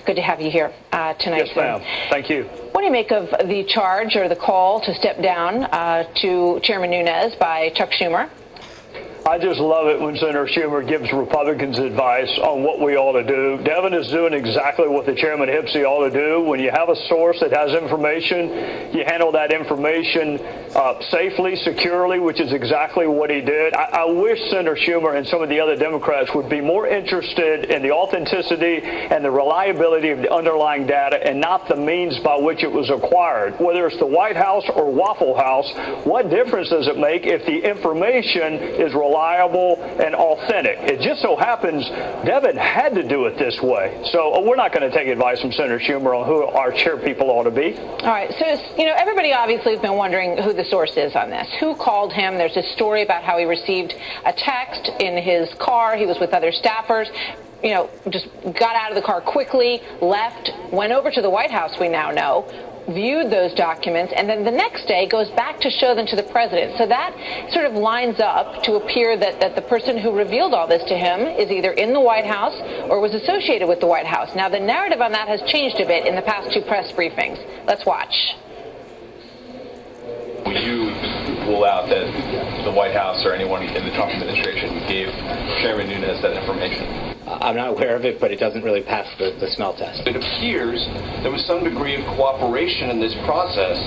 Good to have you here tonight. Yes, ma'am. Thank you. What do you make of the charge or the call to step down to Chairman Nunes by Chuck Schumer? I just love it when Senator Schumer gives Republicans advice on what we ought to do. Devin is doing exactly what the chairman Hipsey ought to do. When you have a source that has information, you handle that information safely, securely, which is exactly what he did. I wish Senator Schumer and some of the other Democrats would be more interested in the authenticity and the reliability of the underlying data and not the means by which it was acquired. Whether it's the White House or Waffle House, what difference does it make if the information is reliable and authentic? It just so happens Devin had to do it this way. So we're not going to take advice from Senator Schumer on who our chair people ought to be. All right. So, everybody obviously has been wondering who the source is on this. Who called him? There's a story about how he received a text in his car. He was with other staffers. Just got out of the car quickly, left, went over to the White House, we now know, viewed those documents, and then the next day goes back to show them to the president. So that sort of lines up to appear that the person who revealed all this to him is either in the White House or was associated with the White House. Now, the narrative on that has changed a bit in the past two press briefings. Let's watch. Will you rule out that the White House or anyone in the Trump administration gave Chairman Nunes that information? I'm not aware of it, but it doesn't really pass the smell test. It appears there was some degree of cooperation in this process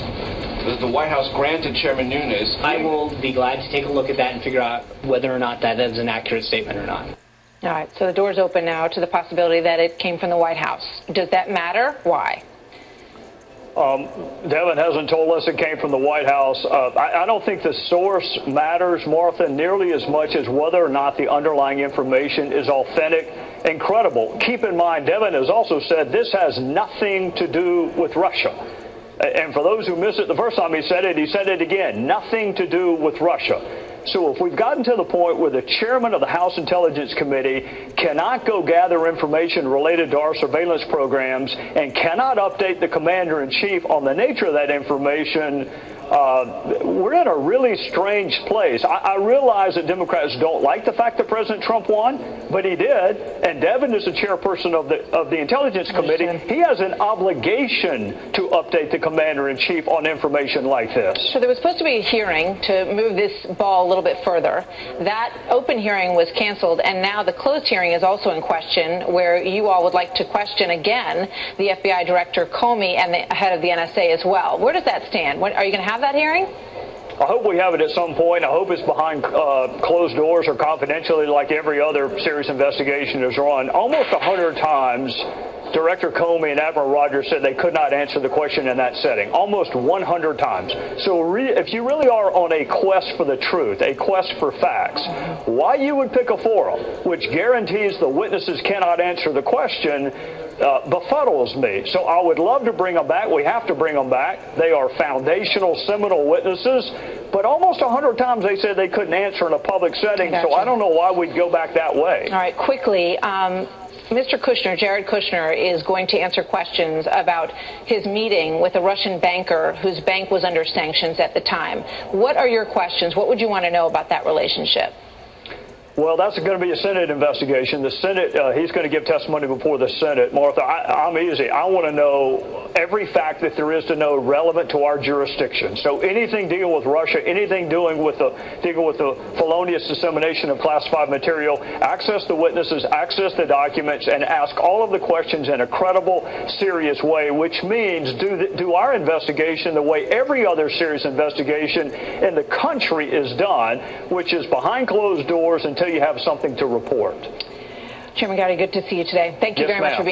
that the White House granted Chairman Nunes. I will be glad to take a look at that and figure out whether or not that is an accurate statement or not. All right, so the door's open now to the possibility that it came from the White House. Does that matter? Why? Devin hasn't told us it came from the White House. I don't think the source matters, Martha, nearly as much as whether or not the underlying information is authentic and credible. Keep in mind, Devin has also said this has nothing to do with Russia. And for those who missed it the first time he said it again, nothing to do with Russia. So if we've gotten to the point where the chairman of the House Intelligence Committee cannot go gather information related to our surveillance programs and cannot update the commander-in-chief on the nature of that information, we're in a really strange place. I realize that Democrats don't like the fact that President Trump won, but he did. And Devin is the chairperson of the Intelligence Committee. He has an obligation to update the commander-in-chief on information like this. So there was supposed to be a hearing to move this ball a little bit further. That open hearing was canceled, and now the closed hearing is also in question, where you all would like to question again the FBI Director Comey and the head of the NSA as well. Where does that stand? Are you going to have that hearing? I hope we have it at some point. I hope it's behind closed doors or confidentially, like every other serious investigation is run. Almost 100 times, Director Comey and Admiral Rogers said they could not answer the question in that setting. Almost 100 times. So if you really are on a quest for the truth, a quest for facts, why you would pick a forum which guarantees the witnesses cannot answer the question befuddles me. So I would love to bring them back. We have to bring them back. They are foundational, seminal witnesses. But almost 100 times they said they couldn't answer in a public setting. Gotcha. So I don't know why we'd go back that way. All right, quickly. Mr. Kushner, Jared Kushner, is going to answer questions about his meeting with a Russian banker whose bank was under sanctions at the time. What are your questions? What would you want to know about that relationship? Well, that's going to be a Senate investigation. The Senate, he's going to give testimony before the Senate. Martha, I'm easy. I want to know every fact that there is to know relevant to our jurisdiction. So anything dealing with Russia, anything dealing with the felonious dissemination of classified material, access the witnesses, access the documents, and ask all of the questions in a credible, serious way, which means do our investigation the way every other serious investigation in the country is done, which is behind closed doors until you have something to report. Chairman Gowdy, good to see you today. Thank you very much for being